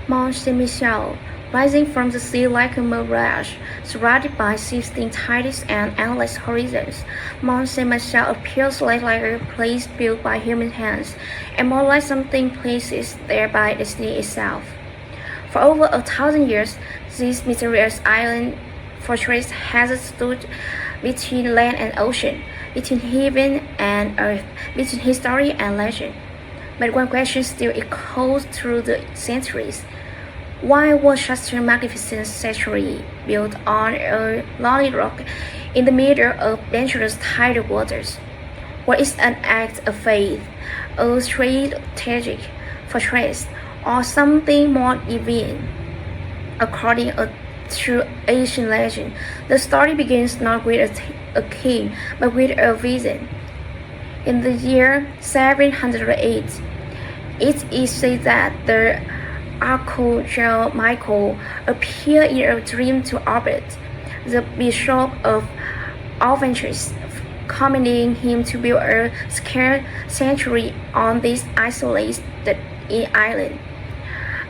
Mont Saint-Michel, rising from the sea like a mirage, surrounded by shifting tides and endless horizons. Mont Saint-Michel appears less like a place built by human hands, and more like something placed there by destiny itself. For over 1,000 years, this mysterious island fortress has stood between land and ocean, between heaven and earth, between history and legend. But one question still echoes through the centuries. Why was such a magnificent sanctuary built on a lonely rock in the middle of dangerous tidal waters? Was it an act of faith, a strategic fortress, or something more divine? According to ancient legend, the story begins not with a king, but with a vision. In the year 708, it is said that the Archangel Michael appeared in a dream to Albert, the Bishop of Aventures, commanding him to build a sacred sanctuary on this isolated island.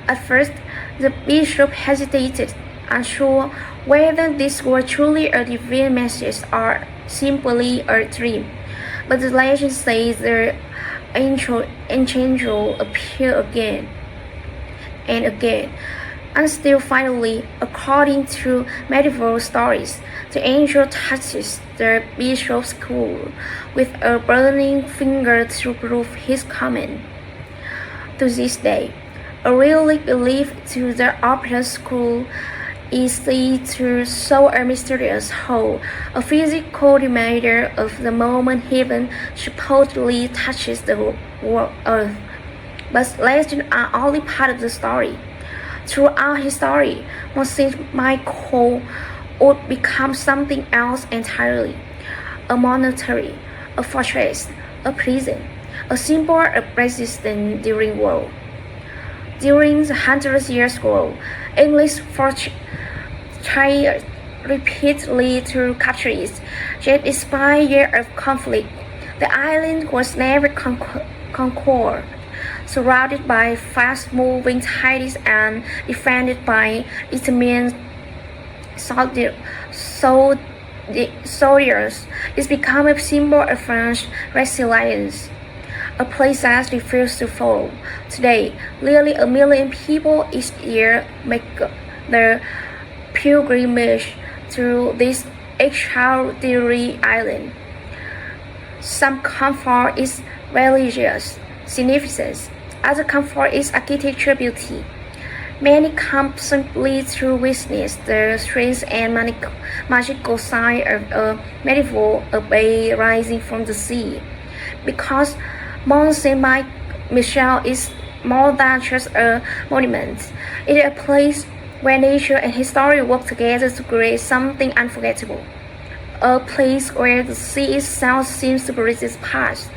At first, the bishop hesitated, unsure whether this were truly a divine message or simply a dream. But the legend says the angel appeared again and again, until finally, according to medieval stories, the angel touches the bishop's skull with a burning finger to prove his command. To this day, a relic believed to the opera school is said to show a mysterious hole, a physical reminder of the moment heaven supposedly touches the earth. But legends are only part of the story. Throughout history, Mont Saint-Michel would become something else entirely: a monastery, a fortress, a prison, a symbol of resistance during war. During the Hundred Years' War, English forces tried repeatedly to capture it, yet despite years of conflict, the island was never conquered. Surrounded by fast-moving tides and defended by determined soldiers, it's become a symbol of French resilience, a place that refuses to fall. Today, nearly 1 million people each year make the pilgrimage to this extraordinary island. Some come for its religious significance, others come for its architectural beauty. Many come simply to witness the strange and magical sight of a medieval abbey rising from the sea. Because Mont Saint-Michel is more than just a monument, it is a place where nature and history work together to create something unforgettable. A place where the sea itself seems to breathe its past,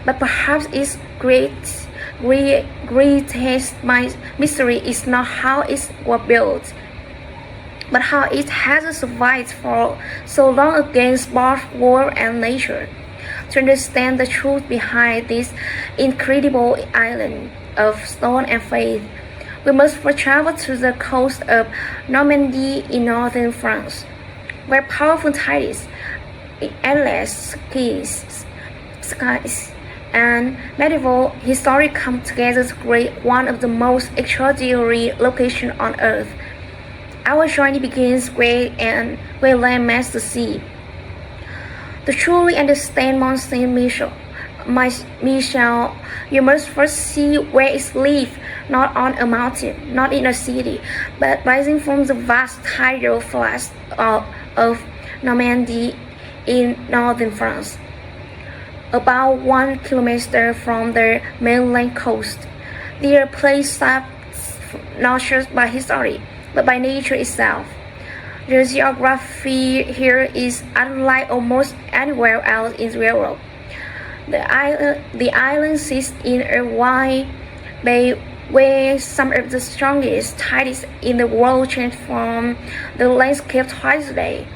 but perhaps its greatest mystery is not how it was built, but how it has survived for so long against both war and nature. To understand the truth behind this incredible island of stone and faith, we must first travel to the coast of Normandy in northern France, where powerful tides, endless skies, and medieval history come together to create one of the most extraordinary locations on earth. Our journey begins where land meets the sea. To truly understand Mont Saint-Michel, you must first see where it lives, not on a mountain, not in a city, but rising from the vast tidal floods of Normandy in northern France. About 1 kilometer from the mainland coast, there are places not just by history, but by nature itself. The geography here is unlike almost anywhere else in Europe. The island sits in a wide bay where some of the strongest tides in the world transform the landscape twice a day.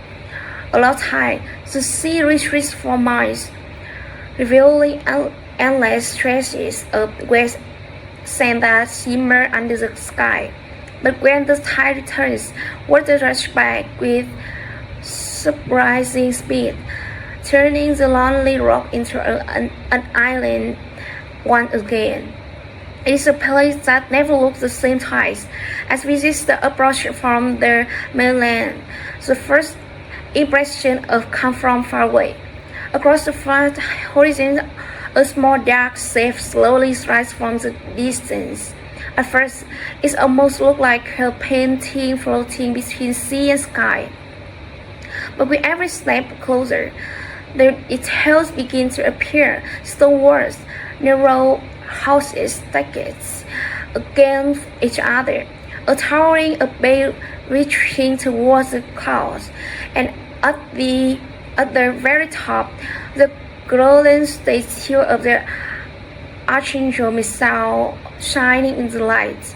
A low tide, the sea retreats for miles, revealing endless stretches of wet sand that shimmer under the sky. But when the tide returns, water rushes back with surprising speed, turning the lonely rock into an island once again. It is a place that never looks the same twice. As visitors approach from the mainland, the first impression of come from far away. Across the flat horizon, a small dark shape slowly rises from the distance. At first, it almost looks like a painting floating between sea and sky. But with every step closer, the details begin to appear: stone walls, narrow houses stacked against each other, a towering abbey reaching towards the clouds, and at the very top, the golden statue of the Archangel Michael shining in the light.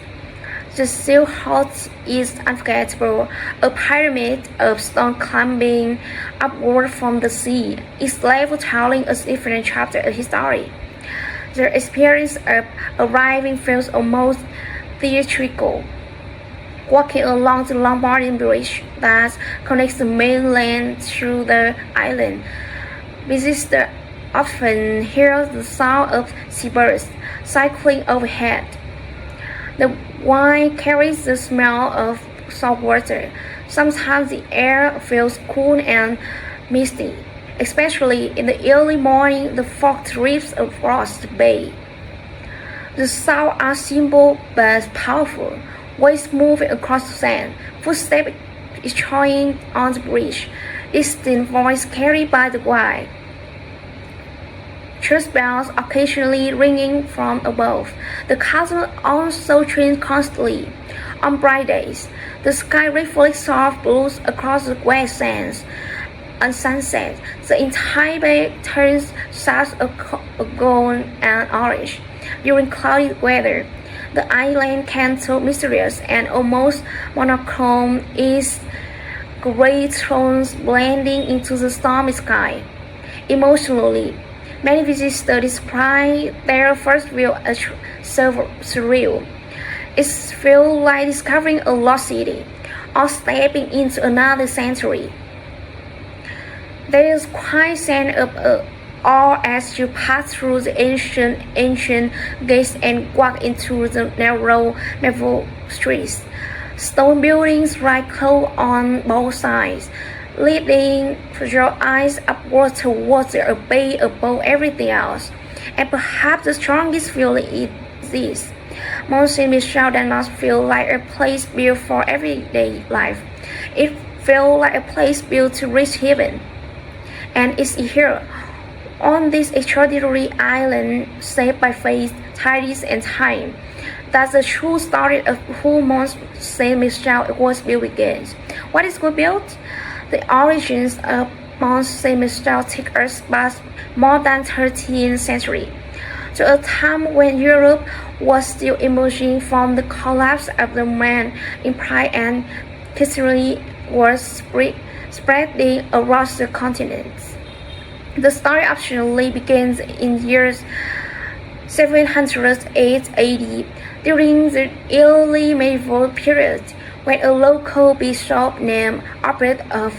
The silhouette is unforgettable, a pyramid of stone climbing upward from the sea, each level telling a different chapter of history. The experience of arriving feels almost theatrical. Walking along the Normandy bridge that connects the mainland to the island, visitors often hear the sound of seabirds cycling overhead. The wind carries the smell of salt water. Sometimes the air feels cool and misty, especially in the early morning. The fog drifts across the bay. The sounds are simple but powerful. Waves moving across the sand, footsteps echoing on the bridge, distant voice carried by the wind. Church bells occasionally ringing from above. The castle also trains constantly. On bright days, the sky reflects soft blues across the wet sands. On sunset, the entire bay turns shades of gold and orange. During cloudy weather, the island can look mysterious and almost monochrome, its gray tones blending into the stormy sky. Emotionally, many visitors describe their first view as surreal. It feels like discovering a lost city or stepping into another century. There is quite sense of awe as you pass through the ancient gates and walk into the narrow streets. Stone buildings rise close on both sides, leading your eyes upward towards the abbey above everything else. And perhaps the strongest feeling is this: Mont Saint-Michel does not feel like a place built for everyday life. It feels like a place built to reach heaven. And it's here, on this extraordinary island shaped by faith, tides, and time, that the true story of who Mont Saint-Michel was built begins. What is good built? The origins of Mont Saint-Michel take us back more than 13th century, to a time when Europe was still emerging from the collapse of the Roman Empire and history was spreading across the continent. The story actually begins in years 708 AD, during the early medieval period, when a local bishop named Albert of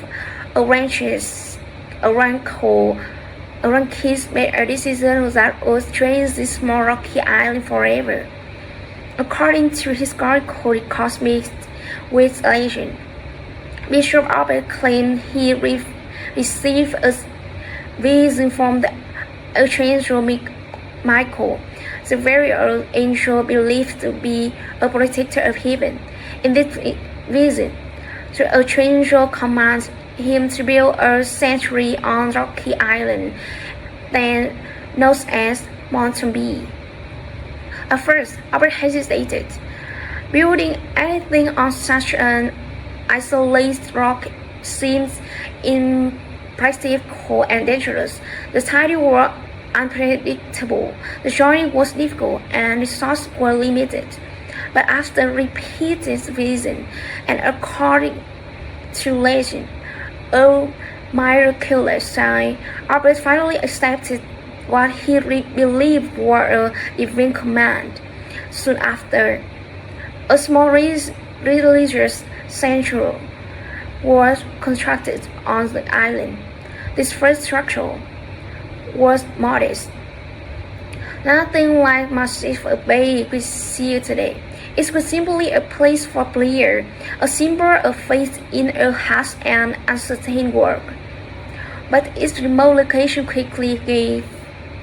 Aranjuez made a decision that would change this small rocky island forever. According to historical records mixed with legend, Bishop Albert claimed he received a vision from the Archangel Michael, the very angel believed to be a protector of heaven. In this vision, the Archangel commands him to build a sanctuary on rocky island, then known as Normandy. At first, Albert hesitated. Building anything on such an isolated rock seems impractical and dangerous. The tidal were unpredictable, the journey was difficult, and resources were limited. But after repeated vision, and according to legend, a miraculous sign, Albert finally accepted what he believed were a divine command. Soon after, a small religious center was constructed on the island. This first structure was modest, nothing like massive abbey we see today. It was simply a place for prayer, a symbol of faith in a harsh and uncertain world. But its remote location quickly gave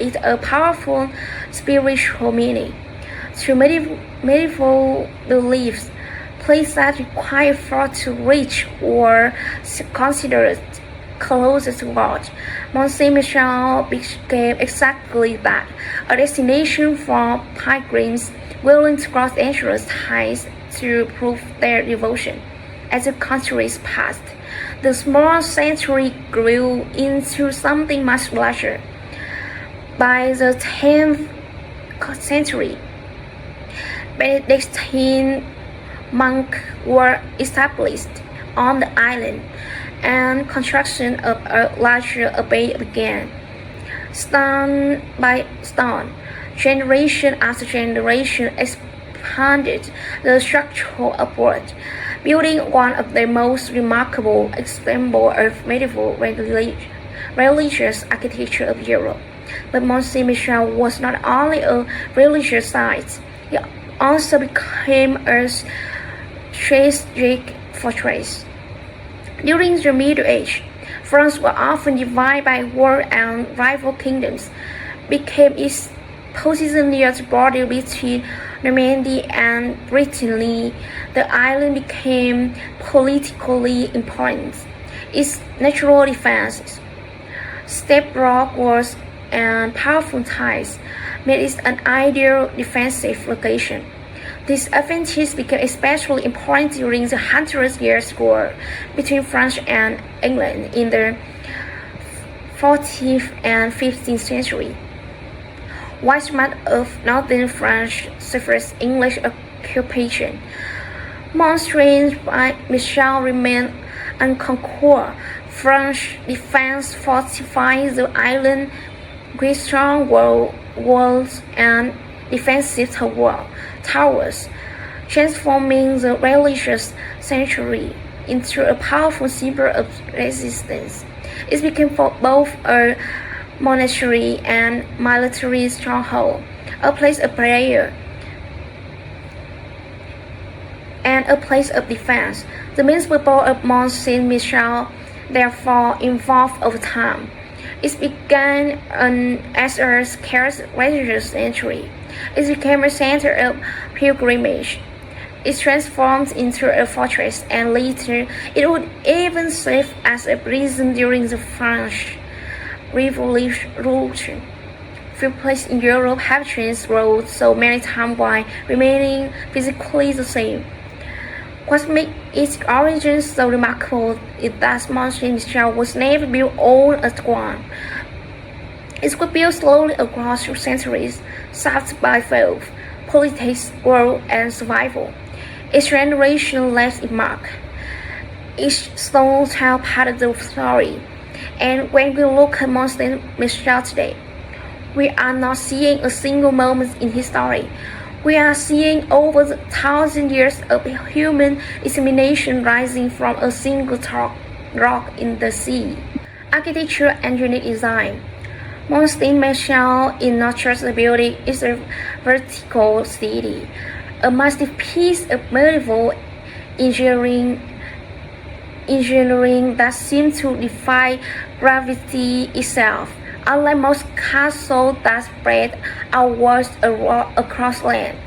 it a powerful spiritual meaning. Through medieval beliefs, places that require thought to reach or considered closest to God, Mont Saint-Michel became exactly that, a destination for pilgrims willing to cross dangerous heights to prove their devotion. As the centuries passed, the small sanctuary grew into something much larger. By the 10th century, Benedictine monks were established on the island, and construction of a larger abbey began. Stone by stone, generation after generation expanded the structure upward, building one of the most remarkable examples of medieval religious architecture of Europe. But Mont Saint-Michel was not only a religious site, it also became a strategic fortress. During the Middle Age, France was often divided by war and rival kingdoms, became its position near the border between Normandy and Brittany. The island became politically important. Its natural defenses, steep rock walls, and powerful ties made it an ideal defensive location. This advantage became especially important during the Hundred Years' War between France and England in the 14th and 15th century. While much of northern France suffered English occupation, Mont Saint-Michel remained unconquered. French defense fortified the island with strong walls and defensive towers, transforming the religious sanctuary into a powerful symbol of resistance. It became both a monastery and military stronghold, a place of prayer and a place of defense. The main purpose of Mont Saint-Michel therefore evolved over time. It began as a scarce religious sanctuary. It became a center of pilgrimage. It transformed into a fortress, and later it would even serve as a prison during the French Revolution. Few places in Europe have changed roads so many times while remaining physically the same. What makes its origins so remarkable is that Mont Saint-Michel was never built all at once. It was built slowly across centuries, shaped by faith, politics, war, and survival. Each generation left its mark. Each stone tells part of the story. And when we look at Mont Saint-Michel today, we are not seeing a single moment in history. We are seeing over 1,000 years of human determination rising from a single rock in the sea. Architecture and unique design. Mont Saint-Michel is not just a building, it's a vertical city, a masterpiece of medieval engineering that seems to defy gravity itself. Unlike most castles that spread outwards across land,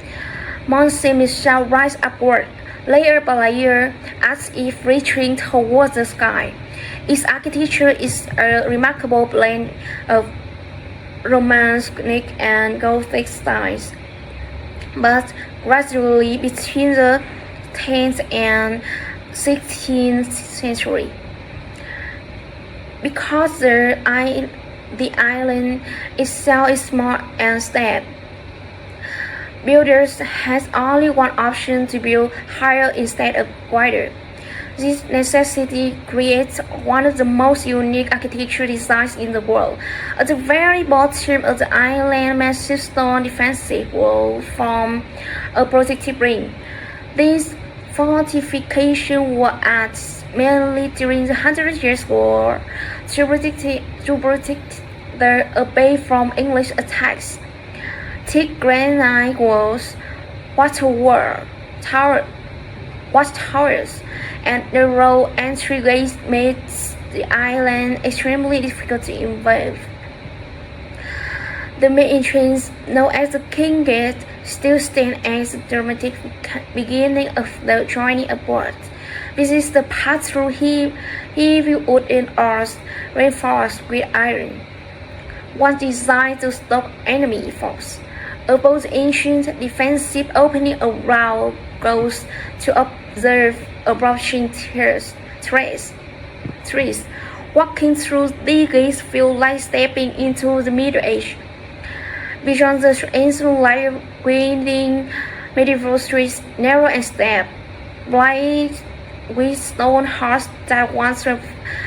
Mont Saint-Michel rises upward, layer by layer, as if reaching towards the sky. Its architecture is a remarkable blend of Romantic and Gothic styles, but gradually between the 10th and 16th century. Because the island itself is small and steep, builders has only one option to build higher instead of wider. This necessity creates one of the most unique architectural designs in the world. At the very bottom of the island, massive stone defensive walls form a protective ring. These Fortification were added mainly during the Hundred Years' War to protect the abbey from English attacks. Thick granite walls, watchtowers, and narrow entry gates made the island extremely difficult to invade. The main entrance, known as the King Gate, still stands as the dramatic beginning of the journey aboard. This is the path through heavy wooden arches reinforced with iron, once designed to stop enemy force. Above the ancient defensive opening around goes to observe approaching trees. Walking through these gates feels like stepping into the Middle Age. Beyond the ancient light winding medieval streets, narrow and steep, bright with stone huts that once served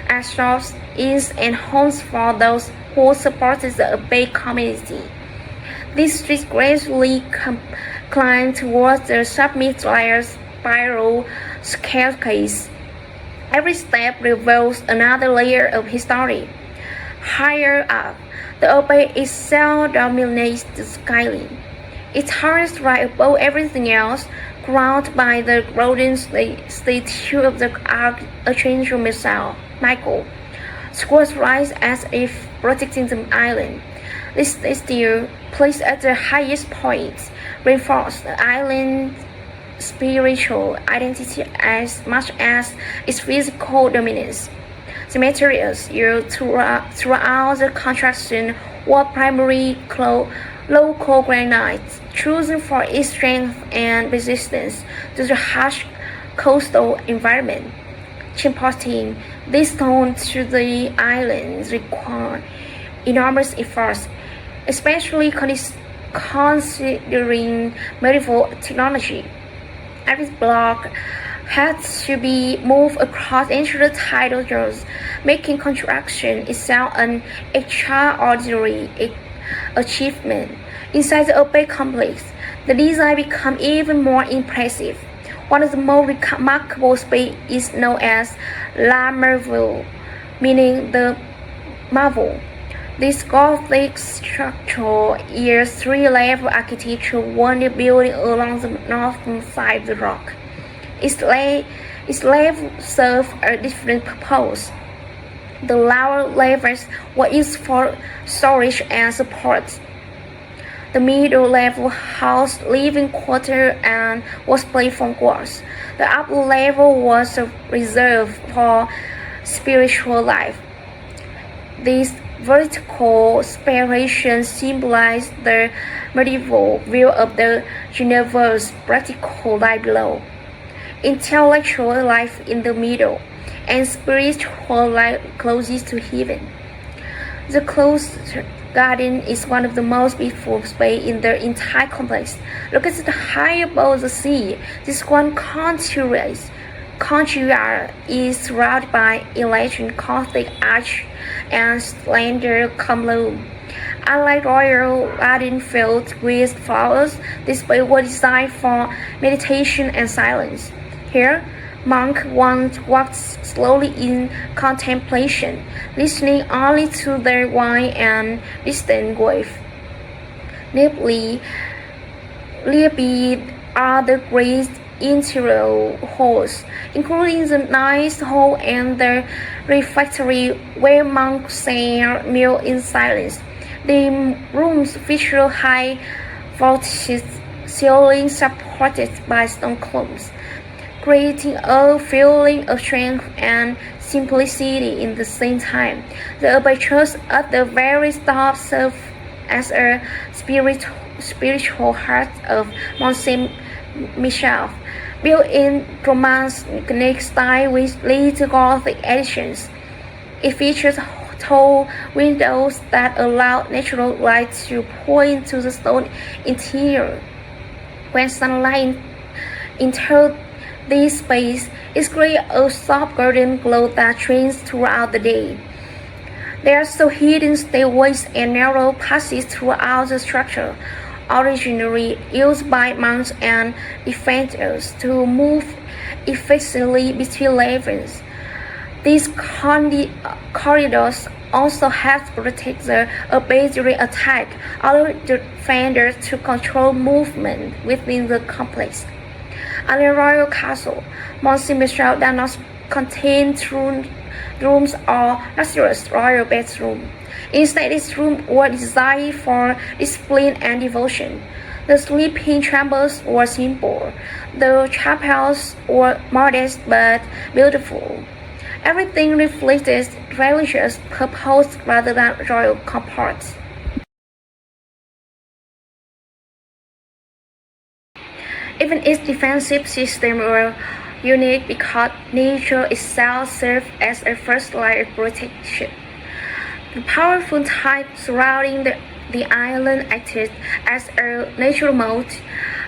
as shops, inns, and homes for those who supported the abbey community. These streets gradually climb towards the summit via spiral staircase. Every step reveals another layer of history. Higher up, the abbey itself dominates the skyline. It towers right above everything else, crowned by the golden statue of the Archangel Michael. Squares rise as if protecting the island. This statue, placed at the highest point, reinforces the island's spiritual identity as much as its physical dominance. The materials used throughout the construction were primarily local granite, chosen for its strength and resistance to the harsh coastal environment. Transporting this stone to the island required enormous efforts, especially considering medieval technology. Every block had to be moved across ancient tidal zones, making construction itself an extraordinary achievement. Inside the abbey complex, the design becomes even more impressive. One of the most remarkable spaces is known as La Merveille, meaning the marvel. This Gothic structure is three-level architecture, one building along the northern side of the rock. Its levels serve a different purpose. The lower levels were used for storage and support. The middle level housed living quarters and was platform walls. The upper level was reserved for spiritual life. This vertical separation symbolized the medieval view of the universe, practical life below, intellectual life in the middle, and spiritual life closest to heaven. The closed garden is one of the most beautiful spaces in the entire complex. Located high above the sea, this one courtyard is surrounded by elegant Gothic arch and slender column. Unlike royal garden filled with flowers, this space was designed for meditation and silence. Here, monks once walked slowly in contemplation, listening only to their wine and distant wave. Nearby are the great interior halls, including the nice hall and the refectory where monks sang meal in silence. The rooms feature high vaulted ceilings supported by stone columns, creating a feeling of strength and simplicity in the same time. The abbey church at the very top serves as a spiritual heart of Mont Saint-Michel, built in Romanesque style with late Gothic additions. It features tall windows that allow natural light to pour into the stone interior. When sunlight enters this space, it creates a soft golden glow that shines throughout the day. There are also hidden stairways and narrow passages throughout the structure, originally used by monks and defenders to move efficiently between levels. These corridors also help protect the abbey during attack, allowing the defenders to control movement within the complex. At the royal castle, Mont Saint-Michel does not contain rooms or luxurious royal bedrooms. Instead, its rooms were designed for discipline and devotion. The sleeping chambers were simple. The chapels were modest but beautiful. Everything reflected religious purpose rather than royal comfort. Even its defensive systems were unique because nature itself served as a first line of protection. The powerful tide surrounding the island acted as a natural moat.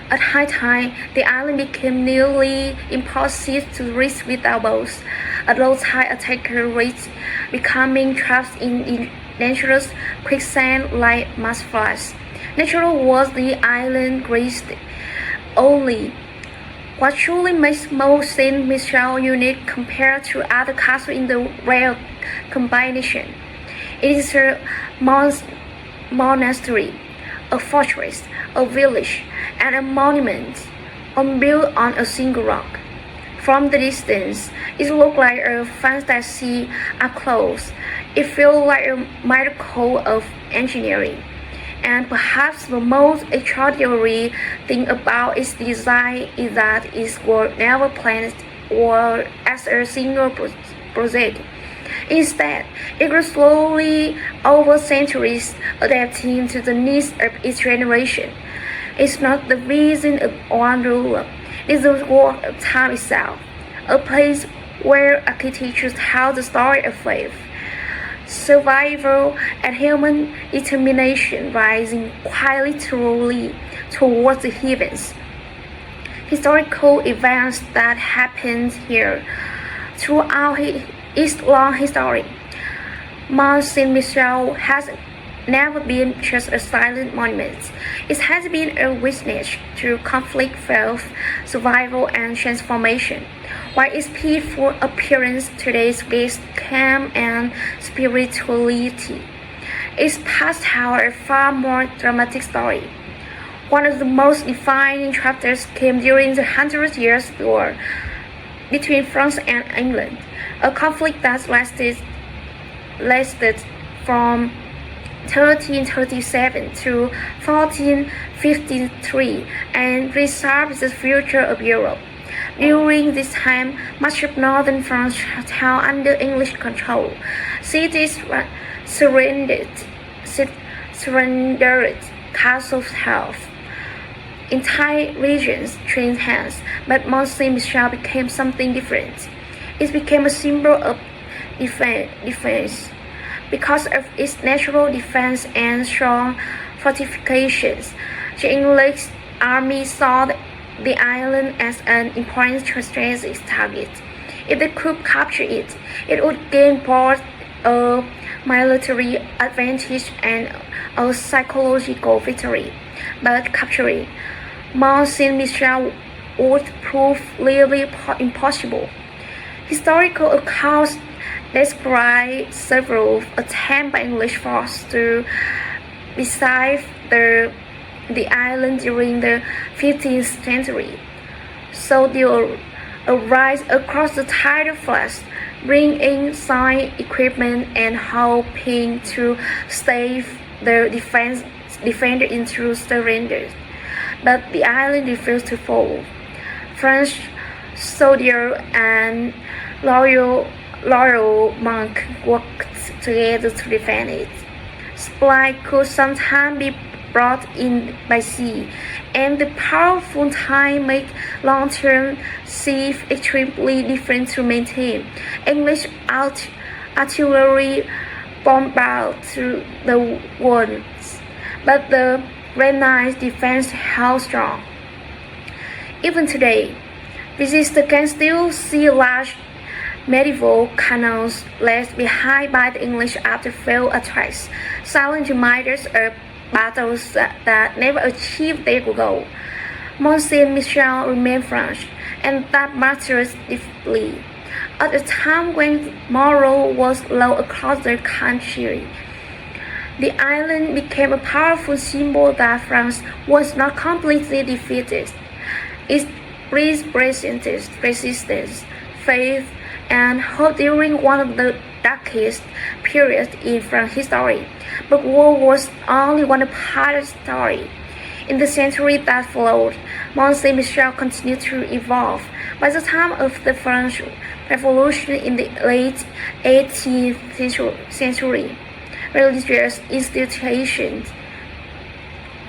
At high tide, the island became nearly impossible to reach without boats. At low tide, attackers risked becoming trapped in dangerous quicksand like mass floods. Natural was the island graced only. What truly makes Mont Saint-Michel unique compared to other castles in the rare combination. It is a monastery, a fortress, a village, and a monument, all built on a single rock. From the distance, it looked like a fantasy up close. It felt like a miracle of engineering. And perhaps the most extraordinary thing about its design is that it was never planned or as a single project. Instead, it grew slowly over centuries, adapting to the needs of its generation. It's not the vision of one ruler, it's the work of time itself, a place where architecture tells the story of faith, survival, and human determination rising quietly towards the heavens. Historical events that happened here throughout its long history. Mont Saint-Michel has never been just a silent monument. It has been a witness to conflict, faith, survival, and transformation. While its peaceful appearance today speaks calm and spirituality, its past tells a far more dramatic story. One of the most defining chapters came during the Hundred Years' War between France and England, a conflict that lasted from 1337 to 1453 and reshaped the future of Europe. During this time, much of northern France held under English control. Cities surrendered, castles held. Entire regions changed hands, but Mont Saint-Michel became something different. It became a symbol of defense. Because of its natural defense and strong fortifications, the English army saw the island as an important strategic target. If they could capture it, it would gain both a military advantage and a psychological victory. But capturing Mont Saint-Michel would prove nearly impossible. Historical accounts describe several attempts by English forces to besiege the island during the 15th century. So they arrived across the tidal floods, bringing science equipment and hoping to save the defender into surrender. But the island refused to fall. French soldiers and loyal monks worked together to defend it. Supply could sometimes be brought in by sea, and the powerful tide made long-term siege extremely difficult to maintain. English artillery bombarded the walls, but the Renaissance defense held strong. Even today, visitors can still see large medieval canals left behind by the English after failed attacks, silent reminders of battles that never achieved their goal. Mont Saint-Michel remained French, and that matters deeply. At a time when morale was low across the country, the island became a powerful symbol that France was not completely defeated. It represented resistance, faith, and hope during one of the darkest periods in French history. But war was only one part of the story. In the century that followed, Mont Saint-Michel continued to evolve. By the time of the French Revolution in the late 18th century, religious institutions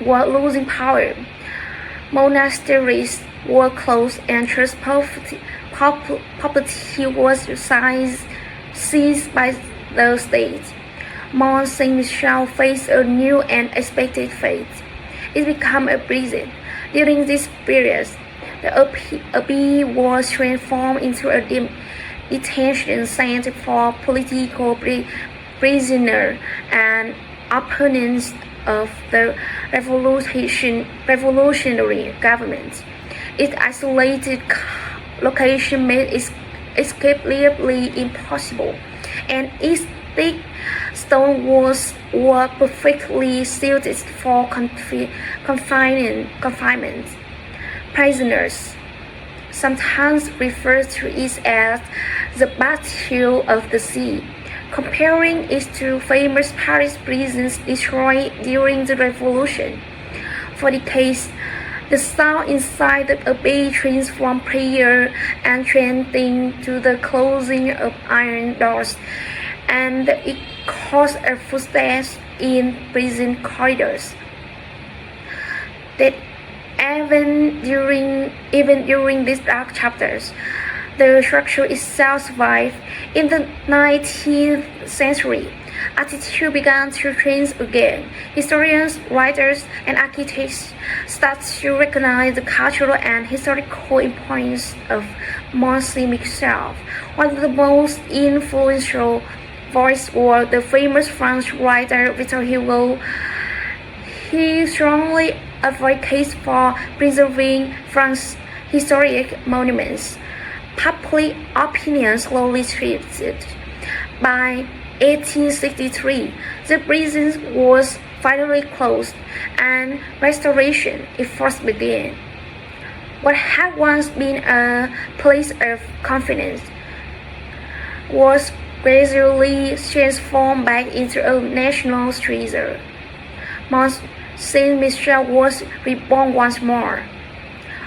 were losing power. Monasteries were closed and church property was seized by the state. Mont Saint-Michel faced a new and unexpected fate. It became a prison. During this period, the abbey was transformed into a detention center for political prisoners and opponents of the revolutionary government. Its isolated location made escape nearly impossible, and its thick stone walls were perfectly suited for confinement. Prisoners sometimes refer to it as the Battle of the Sea, comparing it to famous Paris prisons destroyed during the Revolution. For decades, the sound inside the abbey changed from prayer and chanting to the closing of iron doors, and it caused a footsteps in prison corridors. That even during these dark chapters, the structure itself survived. In the 19th century, attitude began to change again. Historians, writers, and architects started to recognize the cultural and historical importance of Mont Saint-Michel. One of the most influential voices was the famous French writer Victor Hugo. He strongly advocates for preserving France's historic monuments. Public opinion slowly shifted. By 1863, the prison was finally closed, and restoration efforts began. What had once been a place of confidence was gradually transformed back into a national treasure. Mont Saint-Michel was reborn once more.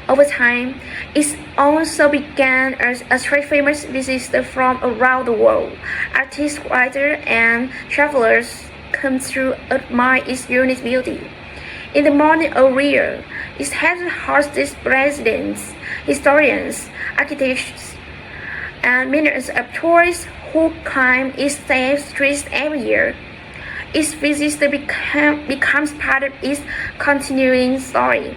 Over time, it also began as attract famous visitors from around the world. Artists, writers, and travelers come to admire its unique beauty. In the modern era, it has hosted residents, historians, architects, and millions of tourists who climb its streets every year. Its visitor becomes part of its continuing story.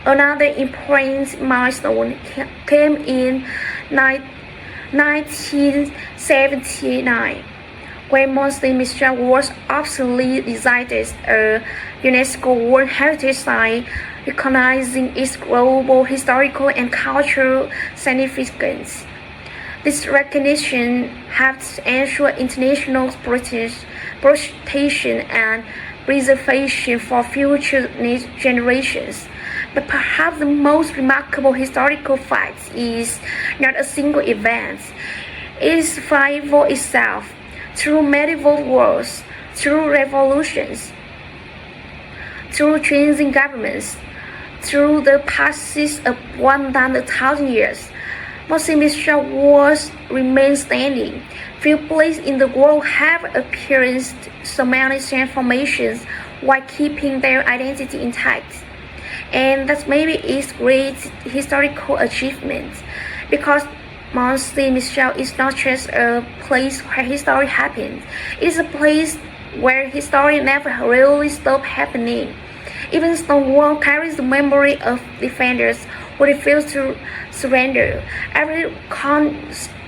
Another important milestone came in 1979, when Mont Saint-Michel was officially designated a UNESCO World Heritage Site, recognizing its global historical and cultural significance. This recognition helps ensure international protection and preservation for future generations. But perhaps the most remarkable historical fact is not a single event. It is survival itself, through medieval wars, through revolutions, through changing governments, through the passage of 1,000 years. Mont Saint-Michel remains standing. Few places in the world have experienced so many transformations while keeping their identity intact. And that's maybe its great historical achievement, because Mont Saint-Michel is not just a place where history happens. It is a place where history never really stopped happening. Even stone wall carries the memory of defenders who refused to surrender. Every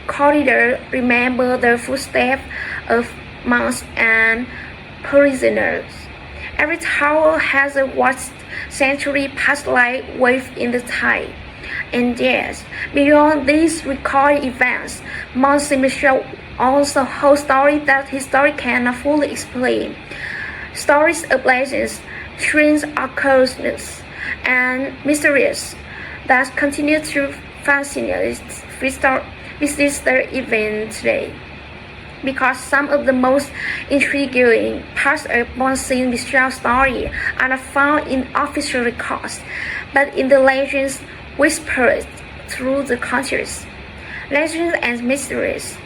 corridor remembers the footsteps of monks and prisoners. Every tower has a watched century past life wave in the tide. And yes, beyond these recorded events, Mont Saint-Michel also holds stories that history cannot fully explain. Stories of legends, strange occurrences, and mysteries that continue to fascinate visitors even today. Because some of the most intriguing parts of Mont Saint-Michel's story are not found in official records, but in the legends whispered through the countries. Legends and mysteries.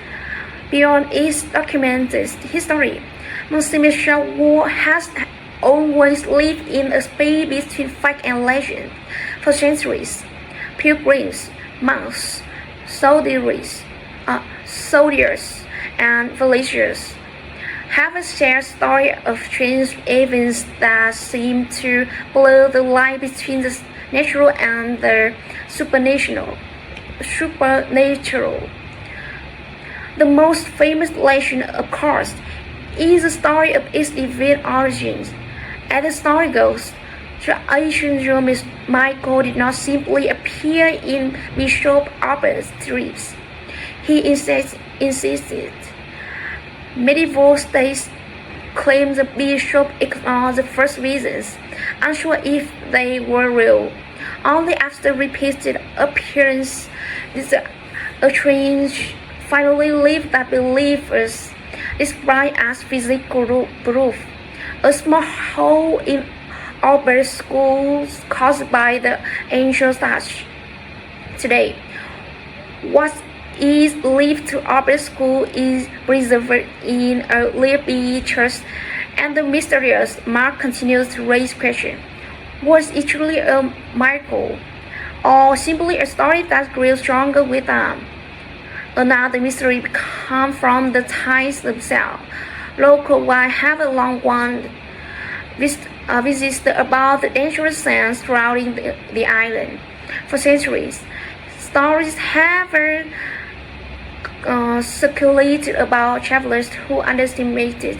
Beyond its documented history, Mont Saint-Michel has always lived in a space between fact and legend. For centuries, pilgrims, monks, soldiers, and villagers have shared stories of strange events that seem to blur the line between the natural and the supernatural. The most famous legend, of course, is the story of its divine origins. As the story goes, the ancient Roman Michael did not simply appear in Bishop Albert's dreams. He insisted. Medieval states claimed the bishop ignored the first visions, unsure if they were real. Only after repeated appearances did the strange finally leave that believers described as physical proof. A small hole in Albert's school caused by the ancient touch. Today, what is believed to Albert School is preserved in a nearby church, and the mysterious mark continues to raise questions. Was it truly a miracle, or simply a story that grew stronger with time? Another mystery comes from the tides themselves. Local wines have a long one visits about the dangerous sands surrounding the island. For centuries, stories have circulated about travelers who underestimated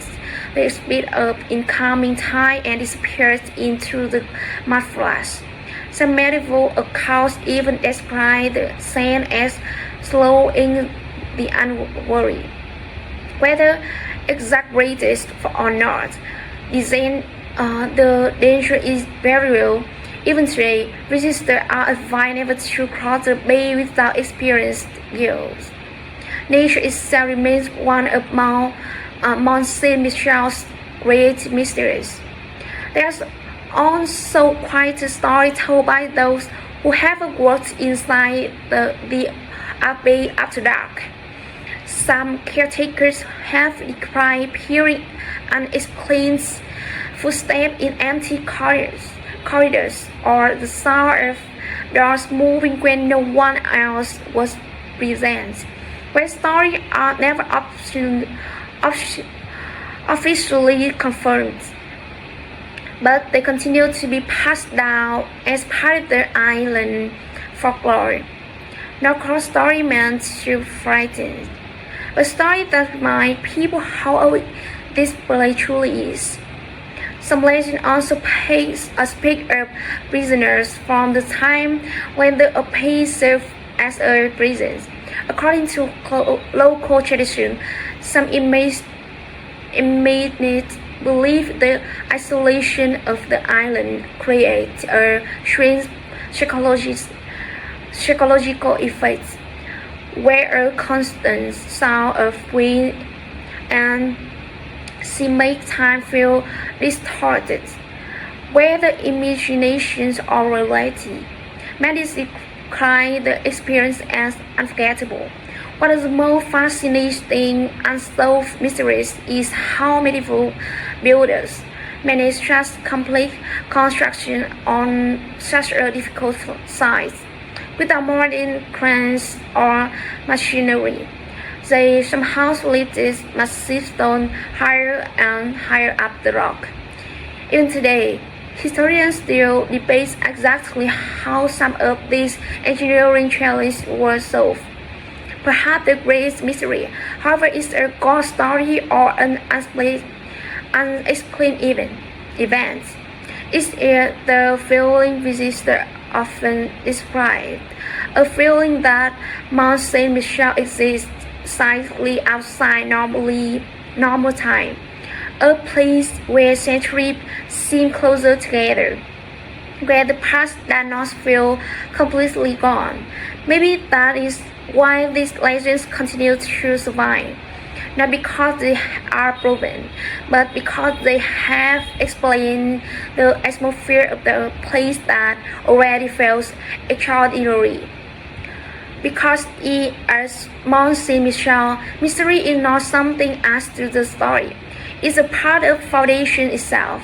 the speed of incoming tide and disappeared into the mudfloods. Some medieval accounts even describe the sand as slowing the unwary. Whether exaggerated or not, the danger is very real. Even today, visitors are advised never to cross the bay without experienced guides. Nature itself remains one of Mont Saint-Michel's great mysteries. There's also quite a story told by those who have worked inside the abbey after dark. Some caretakers have described hearing unexplained footsteps in empty corridors, or the sound of doors moving when no one else was present. When stories are never officially confirmed, but they continue to be passed down as part of the island folklore. No story meant to frighten, a story that reminds people how old this place truly is. Some legends also speak of prisoners from the time when the abbey served as a prison. According to local tradition, some inmates believe the isolation of the island creates a strange psychological effect, where a constant sound of wind and sea make time feel distorted, whether imagination or reality. Many describe the experience as unforgettable. One of the most fascinating unsolved mysteries is how medieval builders managed such complex construction on such a difficult site without modern cranes or machinery. They somehow lifted massive stone higher and higher up the rock. Even today, historians still debate exactly how some of these engineering challenges were solved. Perhaps the greatest mystery, however, is a ghost story or an unexplained event. It's the feeling visitors often describe a feeling that Mont Saint-Michel exists slightly outside normal time, a place where centuries seem closer together, where the past does not feel completely gone. Maybe that is why these legends continue to survive. Not because they are proven, but because they have explained the atmosphere of the place that already feels extraordinary. Because it is Mont Saint-Michel, mystery is not something adds to the story. It's a part of foundation itself.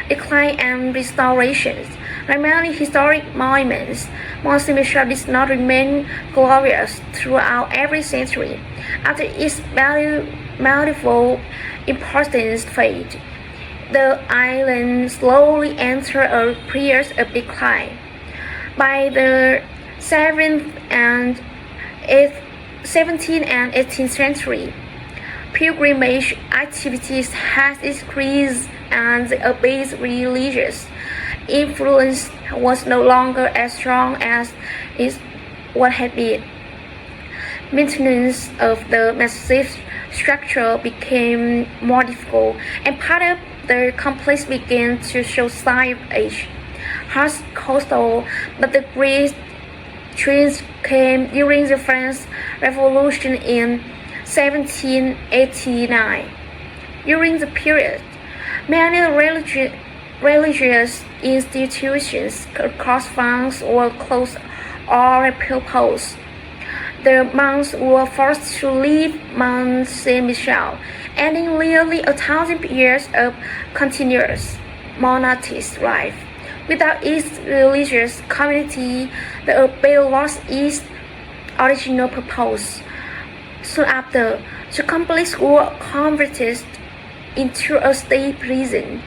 Decline and restorations. Like many historic monuments, Mont Saint-Michel did not remain glorious throughout every century. After its multiple importance faded, the island slowly entered a period of decline. By the 17th and 18th century, pilgrimage activities has increased and the abbey's religious influence was no longer as strong as it would have been. Maintenance of the massive structure became more difficult, and part of the complex began to show signs of age. Harsh coastal, but the great change came during the French Revolution in 1789. During the period, many religious institutions across France were closed or repurposed. The monks were forced to leave Mont Saint-Michel, ending nearly 1,000 years of continuous monastic life. Without its religious community, the abbey lost its original purpose. Soon after, the complex was converted into a state prison.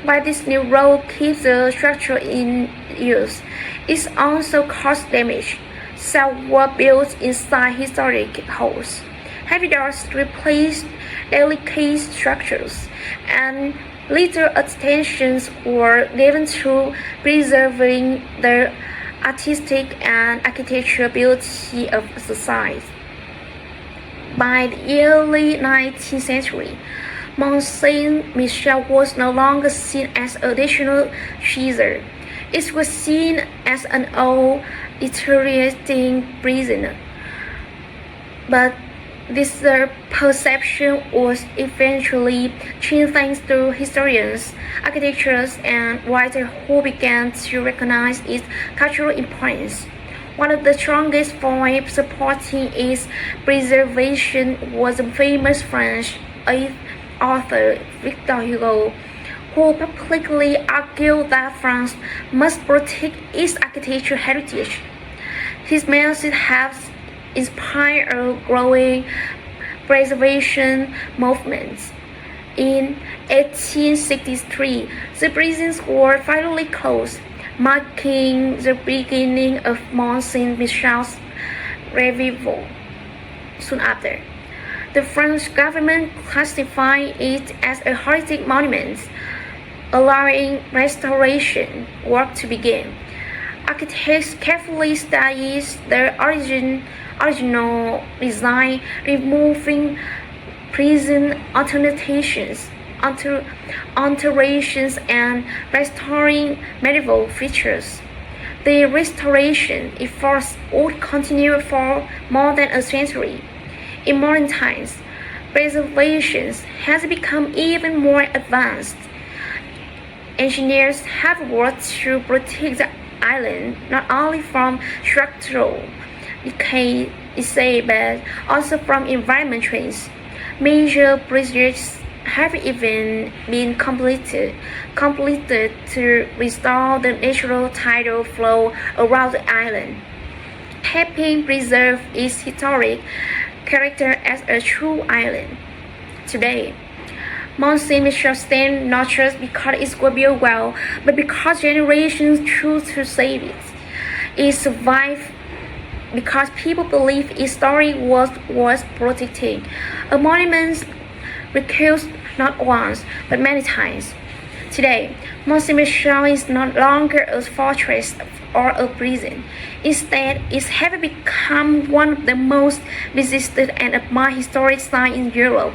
While this new role keeps the structure in use, it also caused damage. Cells were built inside historic halls. Heavy doors replaced delicate structures, and little attention was given to preserving the artistic and architectural beauty of the site. By the early 19th century, Mont Saint-Michel was no longer seen as an additional treasure. It was seen as an old, deteriorating prison. But this perception was eventually changed thanks to historians, architects, and writers who began to recognize its cultural importance. One of the strongest forces supporting its preservation was the famous French author Victor Hugo, who publicly argued that France must protect its architectural heritage. His message has inspired a growing preservation movement. In 1863, the prisons were finally closed, marking the beginning of Mont Saint-Michel's revival. Soon after, the French government classified it as a heritage monument, allowing restoration work to begin. Architects carefully studied the original design, removing prison alterations and restoring medieval features. The restoration efforts would continue for more than a century. In modern times, preservation has become even more advanced. Engineers have worked to protect the island not only from structural decay, but also from environmental change. Major projects have even been completed to restore the natural tidal flow around the island, helping preserve its historic character as a true island. Today, Mont Saint-Michel stands not just because it was built well, but because generations chose to save it. It survived because people believe its story was worth protecting. A monument recused not once, but many times. Today, Mont Saint-Michel is no longer a fortress or a prison. Instead, it has become one of the most visited and admired historic sites in Europe,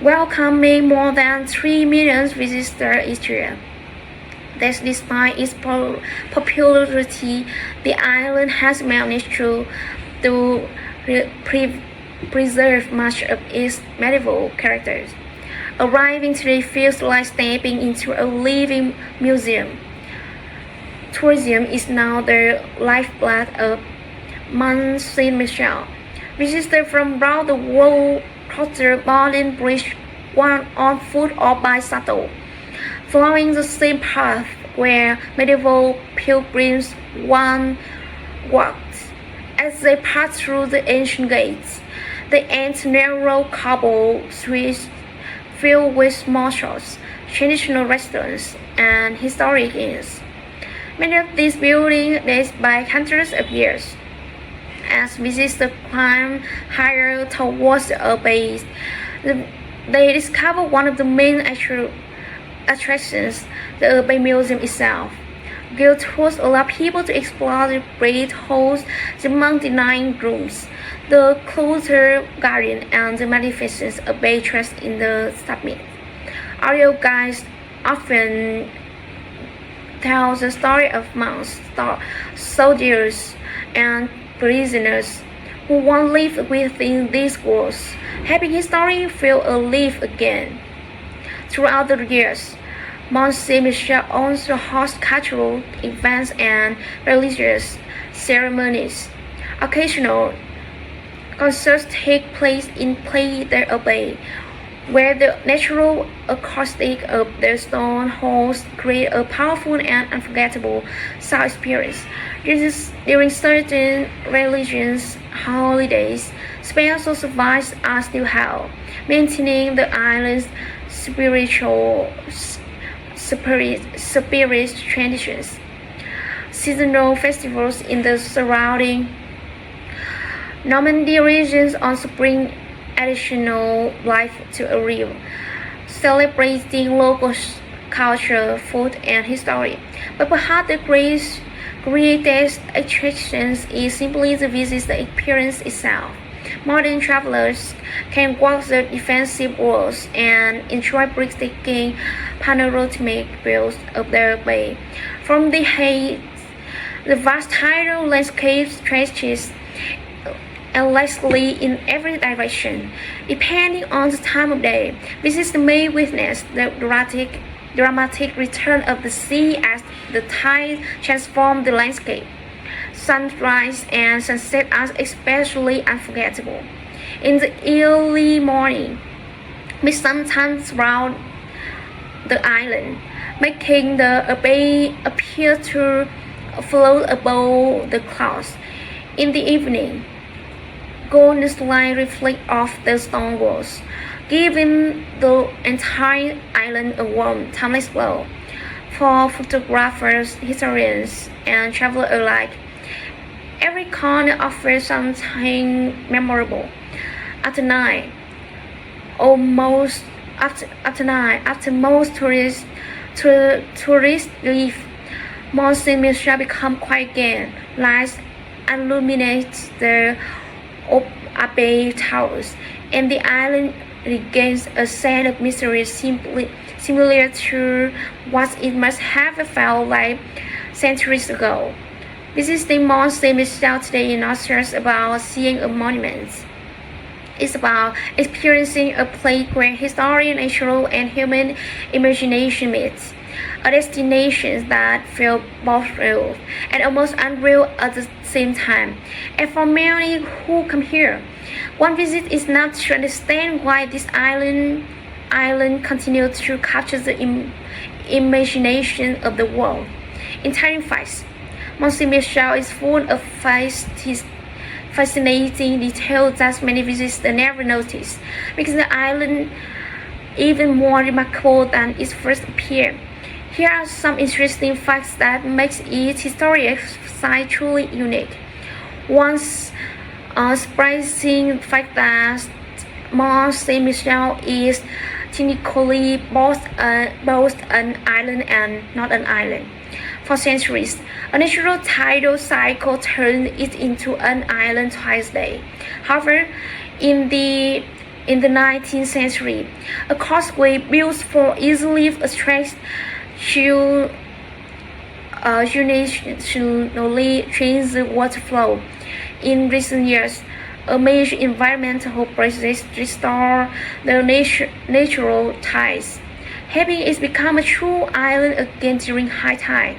welcoming more than 3 million visitors each year. That despite its popularity, the island has managed to preserve much of its medieval characters. Arriving today feels like stepping into a living museum. Tourism is now the lifeblood of Mont Saint-Michel. Visitors from around the world cross the Berlin Bridge on foot or by shuttle, following the same path where medieval pilgrims once walked. As they pass through the ancient gates, they enter narrow cobble streets filled with small shops, traditional restaurants, and historic inns. Many of these buildings date back hundreds of years. As visitors climb higher towards the abbey, they discover one of the main attractions, the Abbey Museum itself. Guild tours allow people to explore the great halls, the monk-denying rooms, the cloister garden, and the magnificent abbey church in the summit. Audio guides often tell the story of monks, soldiers, and prisoners who once lived within these walls, helping history feel alive again. Throughout the years, Mont Saint-Michel also hosts cultural events and religious ceremonies. Occasional concerts take place in the Abbey, where the natural acoustic of the stone halls create a powerful and unforgettable sound experience. During certain religious holidays, special services are still held, maintaining the island's spiritual traditions. Seasonal festivals in the surrounding Normandy regions also bring additional life to a area, celebrating local culture, food, and history. But perhaps the greatest attraction is simply the visit experience itself. Modern travelers can walk the defensive walls and enjoy breathtaking panoramic views of the bay. From the heights, the vast tidal landscape stretches endlessly in every direction. Depending on the time of day, visitors may witness the dramatic return of the sea as the tide transforms the landscape. Sunrise and sunset are especially unforgettable. In the early morning, mist sometimes surrounds the island, making the abbey appear to float above the clouds. In the evening, golden light reflects off the stone walls, giving the entire island a warm, timeless glow. For photographers, historians, and travelers alike, every corner offers something memorable. After most tourists leave, Mont Saint-Michel becomes quiet again. Lights illuminate the abbey towers, and the island regains a sense of mystery similar to what it must have felt like centuries ago. Visiting Mont Saint-Michel today is not just about seeing a monument. It's about experiencing a place where history, natural, and human imagination meet. A destination that feels both real and almost unreal at the same time. And for many who come here, one visit is enough to understand why this island continues to capture the imagination of the world. In telling facts, Mont Saint-Michel is full of fascinating details that many visitors never notice, making the island even more remarkable than it first appeared. Here are some interesting facts that makes each historic site truly unique. One surprising fact that Mont Saint-Michel is technically both an island and not an island. For centuries, a natural tidal cycle turned it into an island twice a day. However, in the 19th century, a causeway built for easily access to unitionally changed the water flow. In recent years, a major environmental project restored the natural tides, helping it become a true island again during high tide.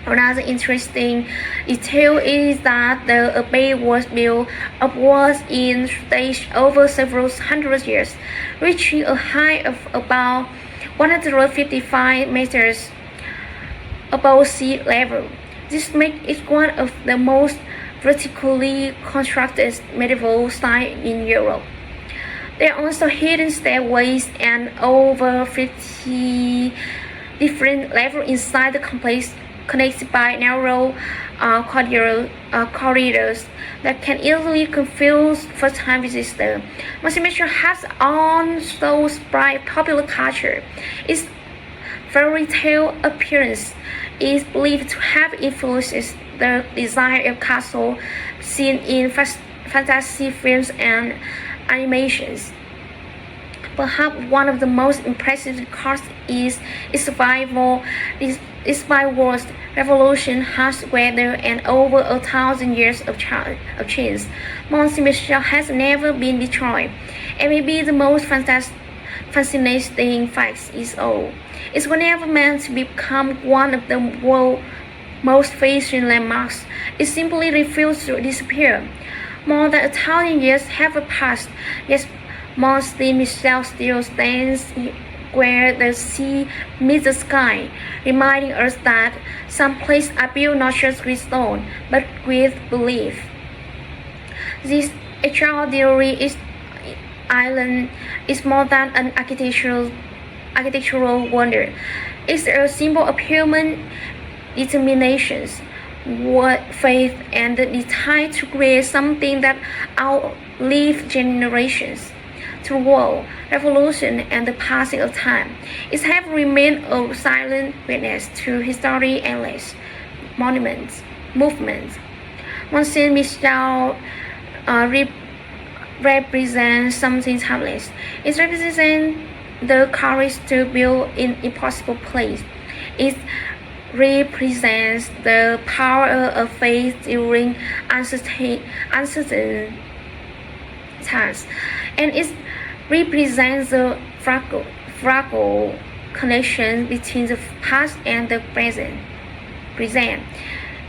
Another interesting detail is that the abbey was built upwards in stage over several hundred years, reaching a height of about 155 meters above sea level. This makes it one of the most vertically constructed medieval sites in Europe. There are also hidden stairways and over 50 different levels inside the complex, connected by narrow corridors that can easily confuse first-time visitors. Mont Saint-Michel has also spread popular culture. Its fairy tale appearance is believed to have influenced the design of castles seen in fantasy films and animations. Perhaps one of the most impressive records is its survival. Despite wars, revolution, harsh weather, and over 1,000 years of change, Mont Saint-Michel has never been destroyed. And maybe the most fascinating fact is all. It was never meant to become one of the world's most famous landmarks. It simply refused to disappear. More than 1,000 years have passed, yet Mont Saint-Michel still stands where the sea meets the sky, reminding us that some places are built not just with stone, but with belief. This extraordinary island is more than an architectural wonder. It's a symbol of human determination, faith, and the desire to create something that outlives generations. Through war, revolution, and the passing of time, it has remained a silent witness to history and monuments, movements. Mont Saint-Michel represents something timeless. It represents the courage to build in impossible place. It represents the power of faith during uncertain times, and it represents the fragile connection between the past and the present.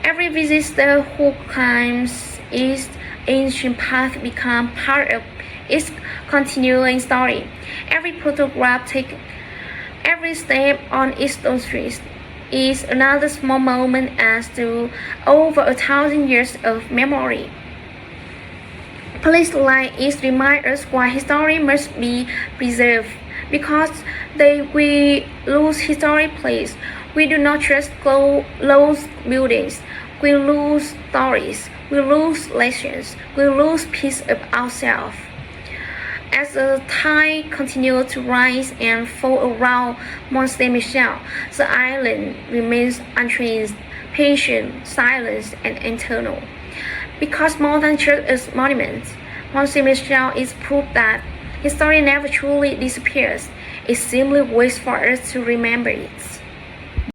Every visitor who climbs its ancient path becomes part of its continuing story. Every photograph taken, every step on its stone streets is another small moment as to over 1,000 years of memory. Places like it remind us why history must be preserved, because we lose historic places. We do not just lose buildings, we lose stories, we lose lessons, we lose piece of ourselves. As the tide continues to rise and fall around Mont Saint-Michel, the island remains unchanged, patient, silent, and eternal. Because more than just a monument, Mont Saint-Michel is proof that history never truly disappears. It simply waits for us to remember it.